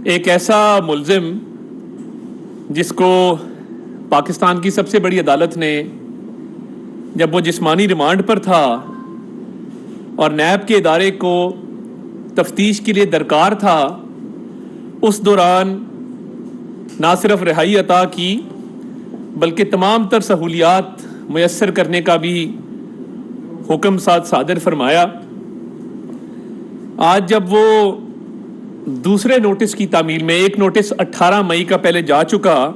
ایک ایسا ملزم جس کو پاکستان کی سب سے بڑی عدالت نے جب وہ جسمانی ریمانڈ پر تھا اور نیب کے ادارے کو تفتیش کے لیے درکار تھا، اس دوران نہ صرف رہائی عطا کی بلکہ تمام تر سہولیات میسر کرنے کا بھی حکم صادر فرمایا۔ آج جب وہ دوسرے نوٹس کی تعمیل میں، ایک نوٹس 18 مئی کا پہلے جا چکا،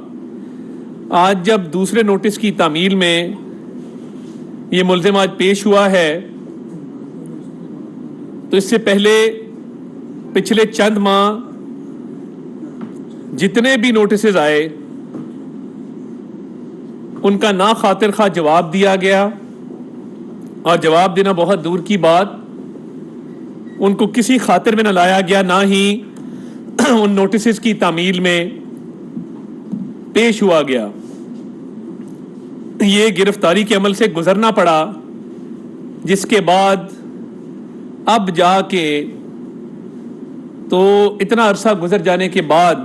آج جب دوسرے نوٹس کی تعمیل میں یہ ملزم آج پیش ہوا ہے، تو اس سے پہلے پچھلے چند ماہ جتنے بھی نوٹسز آئے ان کا نا خاطر خواہ جواب دیا گیا، اور جواب دینا بہت دور کی بات، ان کو کسی خاطر میں نہ لایا گیا، نہ ہی ان نوٹسز کی تعمیل میں پیش ہوا گیا۔ یہ گرفتاری کے عمل سے گزرنا پڑا، جس کے بعد اب جا کے تو اتنا عرصہ گزر جانے کے بعد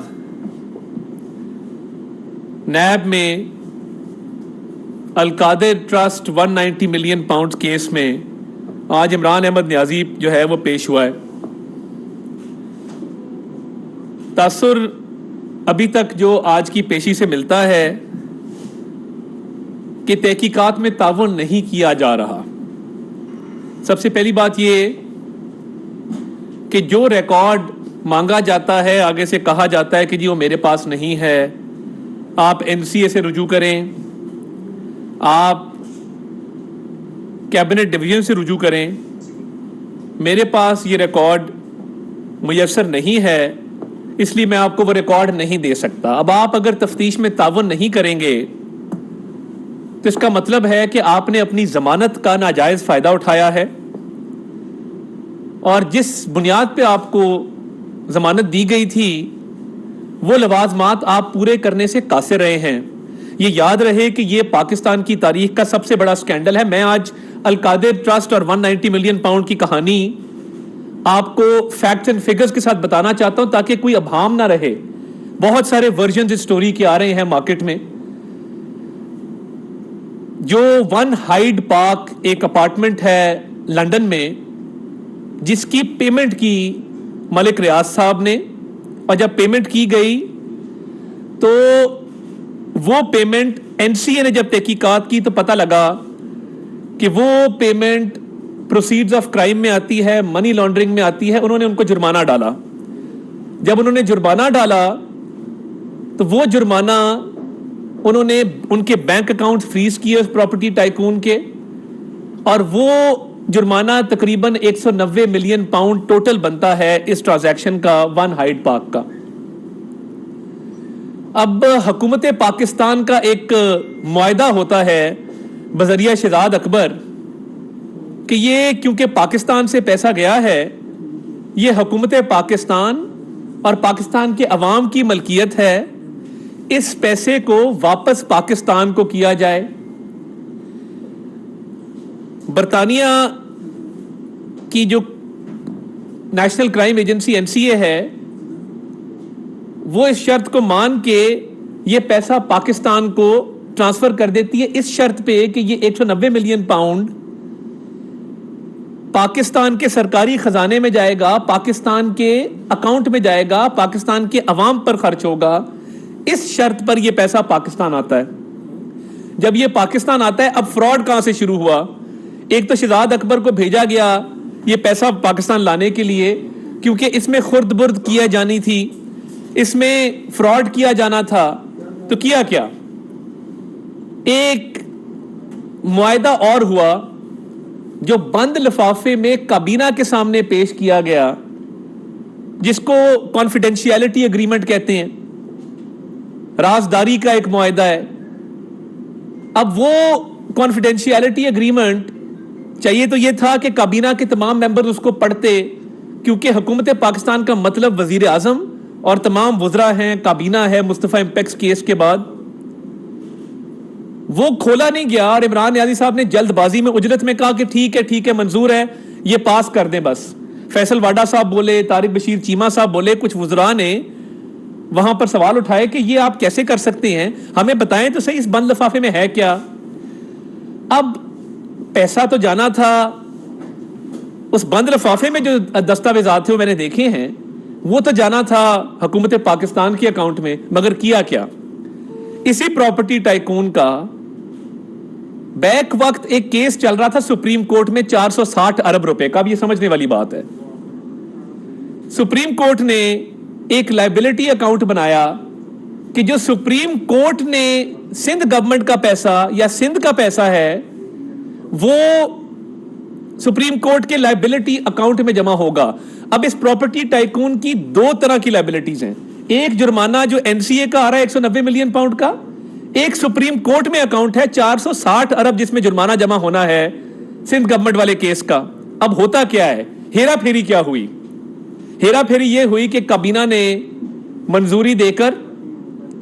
نیب میں القادر ٹرسٹ 190 ملین پاؤنڈ کیس میں آج عمران احمد نیازی جو ہے وہ پیش ہوا ہے۔ تاثر ابھی تک جو آج کی پیشی سے ملتا ہے کہ تحقیقات میں تعاون نہیں کیا جا رہا۔ سب سے پہلی بات یہ کہ جو ریکارڈ مانگا جاتا ہے، آگے سے کہا جاتا ہے کہ جی وہ میرے پاس نہیں ہے، آپ NCA سے رجوع کریں، آپ کیبنٹ ڈویژن سے رجوع کریں، میرے پاس یہ ریکارڈ میسر نہیں ہے، اس لیے میں آپ کو وہ ریکارڈ نہیں دے سکتا۔ اب آپ اگر تفتیش میں تعاون نہیں کریں گے تو اس کا مطلب ہے کہ آپ نے اپنی ضمانت کا ناجائز فائدہ اٹھایا ہے، اور جس بنیاد پہ آپ کو ضمانت دی گئی تھی وہ لوازمات آپ پورے کرنے سے قاصر رہے ہیں۔ یہ یاد رہے کہ یہ پاکستان کی تاریخ کا سب سے بڑا سکینڈل ہے۔ میں آج القادر ٹرسٹ اور 190 ملین پاؤنڈ کی کہانی آپ کو فیکٹس اینڈ فگرز کے ساتھ بتانا چاہتا ہوں تاکہ کوئی ابہام نہ رہے۔ بہت سارے ورژنز اس سٹوری کے آ رہے ہیں مارکیٹ میں۔ جو 1 ہائیڈ پارک ایک اپارٹمنٹ ہے لندن میں، جس کی پیمنٹ کی ملک ریاض صاحب نے، اور جب پیمنٹ کی گئی تو وہ پیمنٹ NCA نے جب تحقیقات کی تو پتہ لگا کہ وہ پیمنٹ پروسیڈز آف کرائم میں آتی ہے، منی لانڈرنگ میں آتی ہے۔ انہوں نے ان کو جرمانہ ڈالا۔ جب انہوں نے جرمانہ ڈالا تو وہ جرمانہ انہوں نے ان کے بینک اکاؤنٹ فریز کیے اس پراپرٹی ٹائکون کے، اور وہ جرمانہ تقریباً 190 ملین پاؤنڈ ٹوٹل بنتا ہے اس ٹرانزیکشن کا 1 ہائیڈ پارک کا۔ اب حکومت پاکستان کا ایک معاہدہ ہوتا ہے بذریعہ شہزاد اکبر کہ یہ کیونکہ پاکستان سے پیسہ گیا ہے، یہ حکومت پاکستان اور پاکستان کے عوام کی ملکیت ہے، اس پیسے کو واپس پاکستان کو کیا جائے۔ برطانیہ کی جو نیشنل کرائم ایجنسی NCA ہے، وہ اس شرط کو مان کے یہ پیسہ پاکستان کو ٹرانسفر کر دیتی ہے، اس شرط پہ کہ یہ 190 ملین پاؤنڈ پاکستان کے سرکاری خزانے میں جائے گا، پاکستان کے اکاؤنٹ میں جائے گا، پاکستان کے عوام پر خرچ ہوگا۔ اس شرط پر یہ پیسہ پاکستان آتا ہے۔ جب یہ پاکستان آتا ہے، اب فراڈ کہاں سے شروع ہوا؟ ایک تو شہزاد اکبر کو بھیجا گیا یہ پیسہ پاکستان لانے کے لیے، کیونکہ اس میں خرد برد کیا جانی تھی، اس میں فراڈ کیا جانا تھا، تو کیا کیا؟ ایک معاہدہ اور ہوا جو بند لفافے میں کابینہ کے سامنے پیش کیا گیا، جس کو کانفیڈینشیلٹی ایگریمنٹ کہتے ہیں، رازداری کا ایک معاہدہ ہے۔ اب وہ کانفیڈینشیلٹی ایگریمنٹ چاہیے تو یہ تھا کہ کابینہ کے تمام ممبر اس کو پڑھتے، کیونکہ حکومت پاکستان کا مطلب وزیر اعظم اور تمام وزراء ہیں، کابینہ ہے مصطفیٰ امپیکس کیس کے بعد۔ وہ کھولا نہیں گیا، اور عمران نیازی صاحب نے جلد بازی میں اجلت میں کہا کہ ٹھیک ہے منظور ہے، یہ پاس کر دیں بس۔ فیصل واڈا صاحب بولے، طارق بشیر چیمہ صاحب بولے، کچھ وزراء نے وہاں پر سوال اٹھائے کہ یہ آپ کیسے کر سکتے ہیں, ہمیں بتائیں تو صحیح اس بند لفافے میں ہے کیا. اب پیسہ تو جانا تھا, اس بند لفافے میں جو دستاویزات تھے وہ میں نے دیکھے ہیں, وہ تو جانا تھا حکومت پاکستان کے اکاؤنٹ میں, مگر کیا کیا, اسی پراپرٹی ٹائکون کا بیک وقت ایک کیس چل رہا تھا سپریم کورٹ میں 460 ارب روپے کا. اب یہ سمجھنے والی بات ہے, سپریم کورٹ نے ایک لائبلٹی اکاؤنٹ بنایا کہ جو سپریم کورٹ نے سندھ گورنمنٹ کا پیسہ یا سندھ کا پیسہ ہے وہ سپریم کورٹ کے لائبلٹی اکاؤنٹ میں جمع ہوگا. اب اس پراپرٹی ٹائکون کی دو طرح کی لائبلٹیز ہیں, ایک جرمانہ جو این سی اے کا آ رہا ہے 190 ملین پاؤنڈ کا, ایک سپریم کورٹ میں اکاؤنٹ ہے 460 ارب جس میں جرمانہ جمع ہونا ہے سندھ گورنمنٹ والے کیس کا. اب ہوتا کیا ہے, ہیرا پھیری کیا ہوئی, ہیرا پھیری یہ ہوئی کہ کابینہ نے منظوری دے کر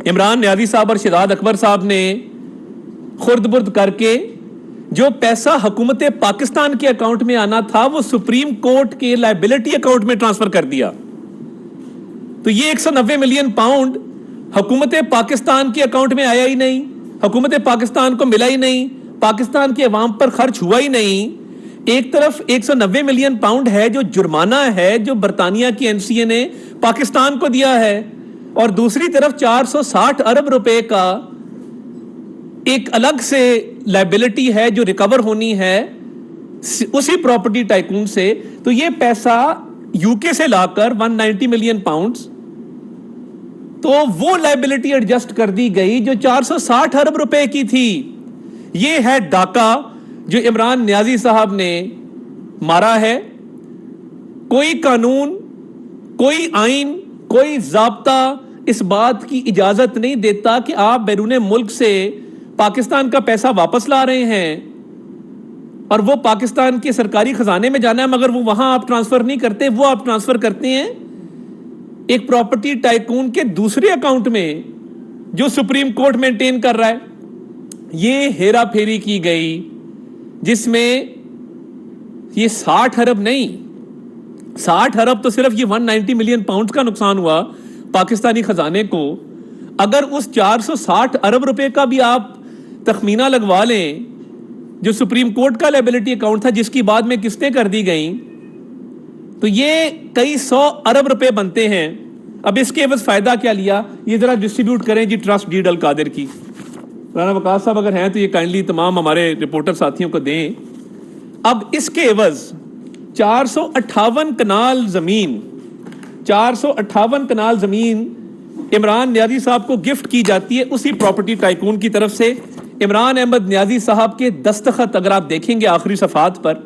عمران نیازی صاحب اور شہزاد اکبر صاحب نے خرد برد کر کے جو پیسہ حکومت پاکستان کے اکاؤنٹ میں آنا تھا وہ سپریم کورٹ کے لائبلٹی اکاؤنٹ میں ٹرانسفر کر دیا. تو یہ 190 ملین پاؤنڈ حکومت پاکستان کے اکاؤنٹ میں آیا ہی نہیں, حکومت پاکستان کو ملا ہی نہیں, پاکستان کے عوام پر خرچ ہوا ہی نہیں. ایک طرف 190 ملین پاؤنڈ ہے جو جرمانہ ہے جو برطانیہ کی این سی اے نے پاکستان کو دیا ہے, اور دوسری طرف 460 ارب روپے کا ایک الگ سے لائبلٹی ہے جو ریکور ہونی ہے اسی پراپرٹی ٹائکون سے. تو یہ پیسہ یو کے سے لا کر 190 ملین پاؤنڈز, تو وہ لائبلٹی ایڈجسٹ کر دی گئی جو 460 ارب روپے کی تھی. یہ ہے ڈاکہ جو عمران نیازی صاحب نے مارا ہے. کوئی قانون, کوئی آئین, کوئی ضابطہ اس بات کی اجازت نہیں دیتا کہ آپ بیرون ملک سے پاکستان کا پیسہ واپس لا رہے ہیں اور وہ پاکستان کے سرکاری خزانے میں جانا ہے, مگر وہ وہاں آپ ٹرانسفر نہیں کرتے, وہ آپ ٹرانسفر کرتے ہیں ایک پراپرٹی ٹائکون کے دوسرے اکاؤنٹ میں جو سپریم کورٹ مینٹین کر رہا ہے. یہ ہیرا پھیری کی گئی جس میں یہ 60 ارب نہیں, 60 ارب تو صرف یہ 190 ملین پاؤنڈ کا نقصان ہوا پاکستانی خزانے کو. اگر اس 460 ارب روپے کا بھی آپ تخمینہ لگوا لیں جو سپریم کورٹ کا لائبلٹی اکاؤنٹ تھا جس کی بعد میں قسطیں کر دی گئیں, تو یہ کئی 100 ارب روپے بنتے ہیں. اب اس کے عوض فائدہ کیا لیا, یہ ذرا ڈسٹریبیوٹ کریں جی ٹرسٹ ڈیڈ القادر کی. رانا وقاص صاحب اگر ہیں تو یہ کائنڈلی تمام ہمارے رپورٹر ساتھیوں کو دیں. اب اس کے عوض 458 کنال زمین 458 کنال زمین عمران نیازی صاحب کو گفٹ کی جاتی ہے اسی پراپرٹی ٹائکون کی طرف سے. عمران احمد نیازی صاحب کے دستخط اگر آپ دیکھیں گے آخری صفحات پر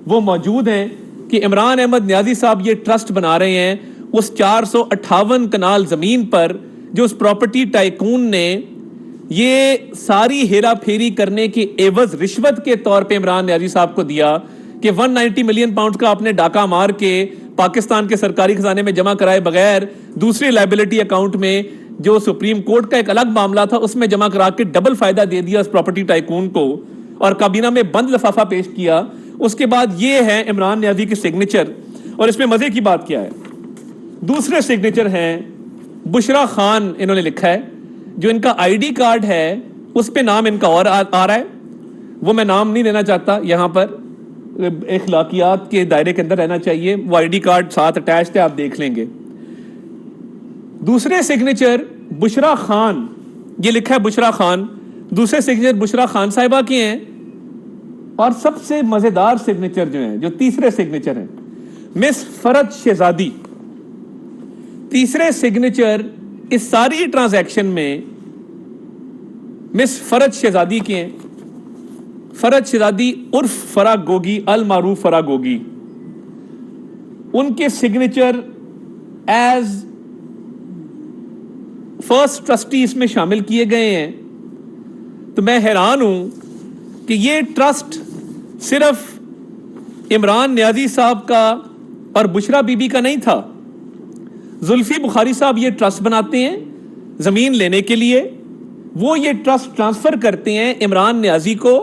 وہ موجود ہیں کہ عمران احمد نیازی صاحب یہ ٹرسٹ بنا رہے ہیں اس 458 کنال زمین پر جو اس پراپرٹی ٹائکون نے یہ ساری ہیرا پھیری کرنے کے عوض رشوت کے طور پہ عمران نیازی صاحب کو دیا کہ 190 ملین پاؤنڈ کا آپ نے ڈاکہ مار کے پاکستان کے سرکاری خزانے میں جمع کرائے بغیر دوسرے لائبلٹی اکاؤنٹ میں جو سپریم کورٹ کا ایک الگ معاملہ تھا اس میں جمع کرا کے ڈبل فائدہ دے دیا اس پراپرٹی ٹائکون کو اور کابینہ میں بند لفافہ پیش کیا. اس کے بعد یہ ہے عمران نیازی کے سگنیچر, اور اس میں مزے کی بات کیا ہے, دوسرے سگنیچر ہیں بشرا خان انہوں نے لکھا ہے, جو ان کا آئی ڈی کارڈ ہے اس پہ نام ان کا اور آ رہا ہے, وہ میں نام نہیں لینا چاہتا, یہاں پر اخلاقیات کے دائرے کے اندر رہنا چاہیے, وہ آئی ڈی کارڈ ساتھ اٹیچڈ ہے آپ دیکھ لیں گے. دوسرے سگنیچر بشرا خان, یہ لکھا ہے بشرا خان, دوسرے سگنیچر بشرا خان صاحبہ کے ہیں, اور سب سے مزیدار سگنیچر جو ہیں جو تیسرے سگنیچر ہیں مس فرد شہزادی. تیسرے سگنیچر اس ساری ٹرانزیکشن میں مس فرد شہزادی کے ہیں, فرد شہزادی عرف فرا گوگی المعروف فرا گوگی. ان کے سگنیچر ایز فرسٹ ٹرسٹی اس میں شامل کیے گئے ہیں. تو میں حیران ہوں کہ یہ ٹرسٹ صرف عمران نیازی صاحب کا اور بشرا بی بی کا نہیں تھا. زلفی بخاری صاحب یہ ٹرسٹ بناتے ہیں زمین لینے کے لیے, وہ یہ ٹرسٹ ٹرانسفر کرتے ہیں عمران نیازی کو,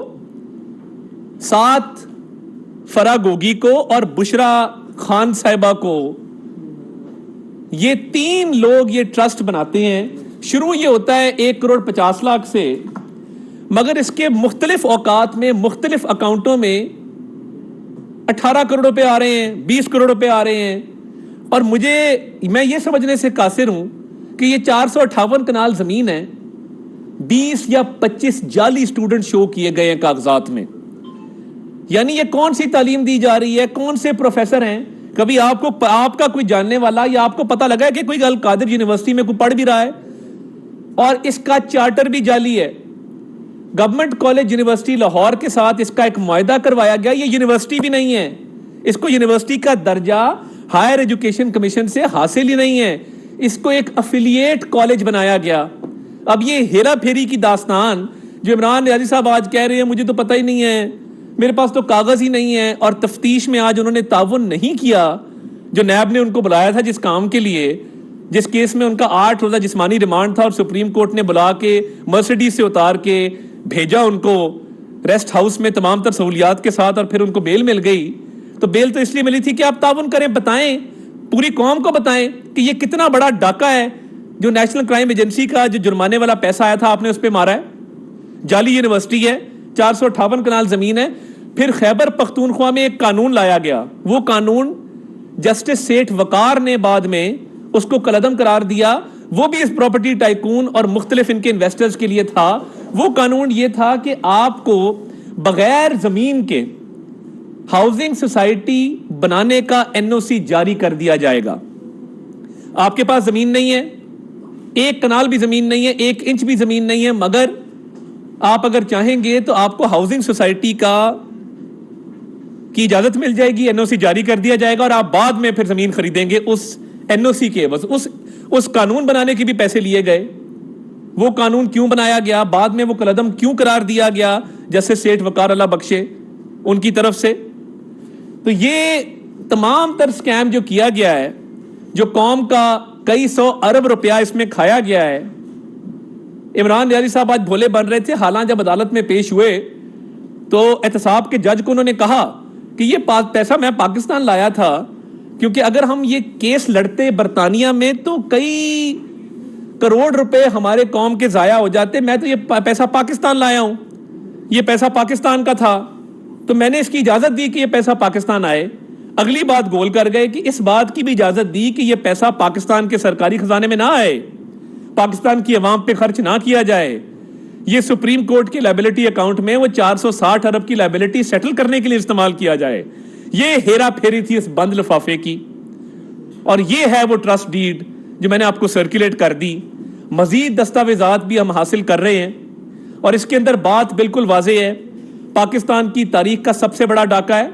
ساتھ فرا گوگی کو اور بشرا خان صاحبہ کو یہ 3 لوگ یہ ٹرسٹ بناتے ہیں. شروع یہ ہوتا ہے 1,50,00,000 سے، مگر اس کے مختلف اوقات میں مختلف اکاؤنٹوں میں 18 کروڑ روپے آ رہے ہیں، 20 کروڑ روپے آ رہے ہیں. اور میں یہ سمجھنے سے قاصر ہوں کہ یہ 458 کنال زمین ہے، 20 یا 25 جعلی سٹوڈنٹ شو کیے گئے ہیں کاغذات میں. یعنی یہ کون سی تعلیم دی جا رہی ہے؟ کون سے پروفیسر ہیں؟ کبھی آپ کا کوئی جاننے والا یا آپ کو پتہ لگا ہے کہ کوئی القادر یونیورسٹی میں کوئی پڑھ بھی رہا ہے اور اس کا چارٹر بھی جعلی ہے؟ گورنمنٹ کالج یونیورسٹی لاہور کے ساتھ اس کا ایک معاہدہ کروایا گیا، یہ یونیورسٹی بھی نہیں ہے، اس کو یونیورسٹی کا درجہ ہائر ایجوکیشن کمیشن سے حاصل ہی نہیں ہے، اس کو ایک افیلیٹ کالج بنایا گیا. اب یہ ہیرا پھیری کی داستان جو عمران نیازی صاحب آج کہہ رہے ہیں مجھے تو پتہ ہی نہیں ہے، میرے پاس تو کاغذ ہی نہیں ہے، اور تفتیش میں آج انہوں نے تعاون نہیں کیا جو نیب نے ان کو بلایا تھا جس کام کے لیے، جس کیس میں ان کا 8 روزہ جسمانی ریمانڈ تھا اور سپریم کورٹ نے بلا کے مرسیڈیز سے اتار کے بھیجا ان کو ریسٹ ہاؤس میں تمام تر سہولیات کے ساتھ، اور پھر ان کو بیل مل گئی. تو بیل تو اس لیے ملی تھی کہ آپ تعاون کریں، بتائیں پوری قوم کو بتائیں کہ یہ کتنا بڑا ڈاکہ ہے جو نیشنل کرائم ایجنسی کا جو جرمانے والا پیسہ آیا تھا آپ نے اس پہ مارا ہے. جعلی یونیورسٹی ہے، 458 کنال زمین ہے. پھر خیبر پختونخوا میں ایک قانون لایا گیا، وہ قانون جسٹس سیٹھ وقار نے بعد میں اس کو کالعدم قرار دیا، وہ بھی اس پراپرٹی ٹائکون اور مختلف ان کے انویسٹرز کے لیے تھا. وہ قانون یہ تھا کہ آپ کو بغیر زمین کے ہاؤسنگ سوسائٹی بنانے کا NOC جاری کر دیا جائے گا. آپ کے پاس زمین نہیں ہے، 1 کنال بھی زمین نہیں ہے، 1 انچ بھی زمین نہیں ہے، مگر آپ اگر چاہیں گے تو آپ کو ہاؤسنگ سوسائٹی کی اجازت مل جائے گی، NOC جاری کر دیا جائے گا، اور آپ بعد میں پھر زمین خریدیں گے اس NOC کے. بس اس قانون بنانے کے بھی پیسے لیے گئے. وہ قانون کیوں بنایا گیا، بعد میں وہ کالعدم کیوں قرار دیا گیا جیسے سیٹھ وقار اللہ بخشے ان کی طرف سے. تو یہ تمام تر سکیم جو کیا گیا ہے، جو قوم کا کئی 100 ارب روپیہ اس میں کھایا گیا ہے. عمران نیازی صاحب آج بھولے بن رہے تھے، حالانکہ جب عدالت میں پیش ہوئے تو احتساب کے جج کو انہوں نے کہا کہ یہ پیسہ میں پاکستان لایا تھا، کیونکہ اگر ہم یہ کیس لڑتے برطانیہ میں تو کئی کروڑ روپے ہمارے قوم کے ضائع ہو جاتے. میں تو یہ پیسہ پاکستان لایا ہوں، یہ پیسہ پاکستان کا تھا، تو میں نے اس کی اجازت دی کہ یہ پیسہ پاکستان آئے. اگلی بات گول کر گئے کہ اس بات کی بھی اجازت دی کہ یہ پیسہ پاکستان کے سرکاری خزانے میں نہ آئے، پاکستان کی عوام پہ خرچ نہ کیا جائے. یہ سپریم کورٹ کے لائبلٹی اکاؤنٹ میں وہ 460 ارب کی لائبلٹی سیٹل کرنے کے لیے استعمال کیا جائے. یہ ہیرا پھیری تھی اس بند لفافے کی. اور یہ ہے وہ ٹرسٹ ڈیڈ جو میں نے آپ کو سرکولیٹ کر دی. مزید دستاویزات بھی ہم حاصل کر رہے ہیں، اور اس کے اندر بات بالکل واضح ہے. پاکستان کی تاریخ کا سب سے بڑا ڈاکہ ہے.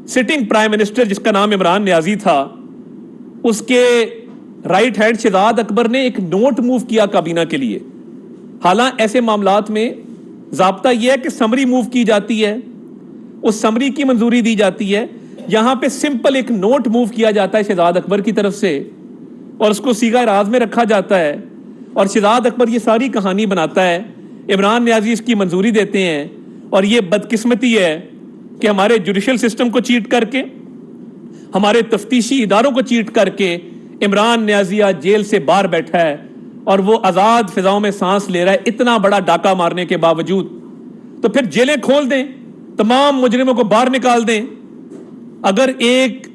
سٹنگ پرائم منسٹر جس کا نام عمران نیازی تھا، اس کے رائٹ ہینڈ شہزاد اکبر نے ایک نوٹ موو کیا کابینہ کے لیے. حالانکہ ایسے معاملات میں ضابطہ یہ ہے کہ سمری موو کی جاتی ہے، اس سمری کی منظوری دی جاتی ہے. یہاں پہ سمپل ایک نوٹ موو کیا جاتا ہے شہزاد اکبر کی طرف سے، اور اس کو صیغہ راز میں رکھا جاتا ہے، اور شہزاد اکبر یہ ساری کہانی بناتا ہے. عمران نیازی اس کی منظوری دیتے ہیں. اور یہ بدقسمتی ہے کہ ہمارے جوڈیشل سسٹم کو چیٹ کر کے، ہمارے تفتیشی اداروں کو چیٹ کر کے عمران نیازی آج جیل سے باہر بیٹھا ہے، اور وہ آزاد فضاؤں میں سانس لے رہا ہے اتنا بڑا ڈاکہ مارنے کے باوجود. تو پھر جیلیں کھول دیں، تمام مجرموں کو باہر نکال دیں. اگر ایک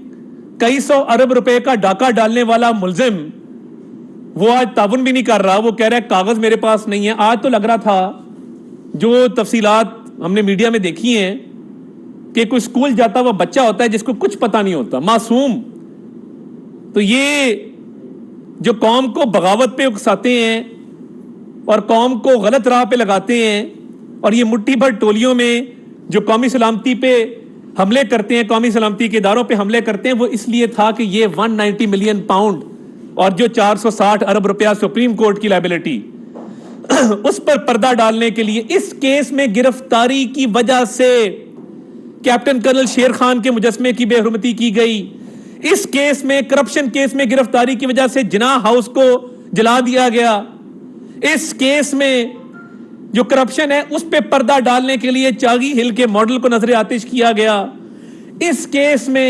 کئی 100 ارب روپے کا ڈاکہ ڈالنے والا ملزم وہ آج تعاون بھی نہیں کر رہا، وہ کہہ رہا ہے کاغذ میرے پاس نہیں ہے. آج تو لگ رہا تھا، جو تفصیلات ہم نے میڈیا میں دیکھی ہیں، کہ کوئی سکول جاتا ہوا بچہ ہوتا ہے جس کو کچھ پتہ نہیں ہوتا، معصوم. تو یہ جو قوم کو بغاوت پہ اکساتے ہیں اور قوم کو غلط راہ پہ لگاتے ہیں، اور یہ مٹھی بھر ٹولیوں میں جو قومی سلامتی پہ حملے کرتے ہیں، قومی سلامتی کے اداروں پہ حملے کرتے ہیں، وہ اس لیے تھا کہ یہ 190 ملین پاؤنڈ اور جو 460 ارب روپیہ سپریم کورٹ کی لائبلٹی، اس پر پردہ ڈالنے کے لیے اس کیس میں گرفتاری کی وجہ سے کیپٹن کرنل شیر خان کے مجسمے کی بے حرمتی کی گئی. اس کیس میں، کرپشن کیس میں گرفتاری کی وجہ سے جناح ہاؤس کو جلا دیا گیا. اس کیس میں جو کرپشن ہے اس پہ پردہ ڈالنے کے لیے چاگی ہل کے ماڈل کو نظر آتش کیا گیا. اس کیس میں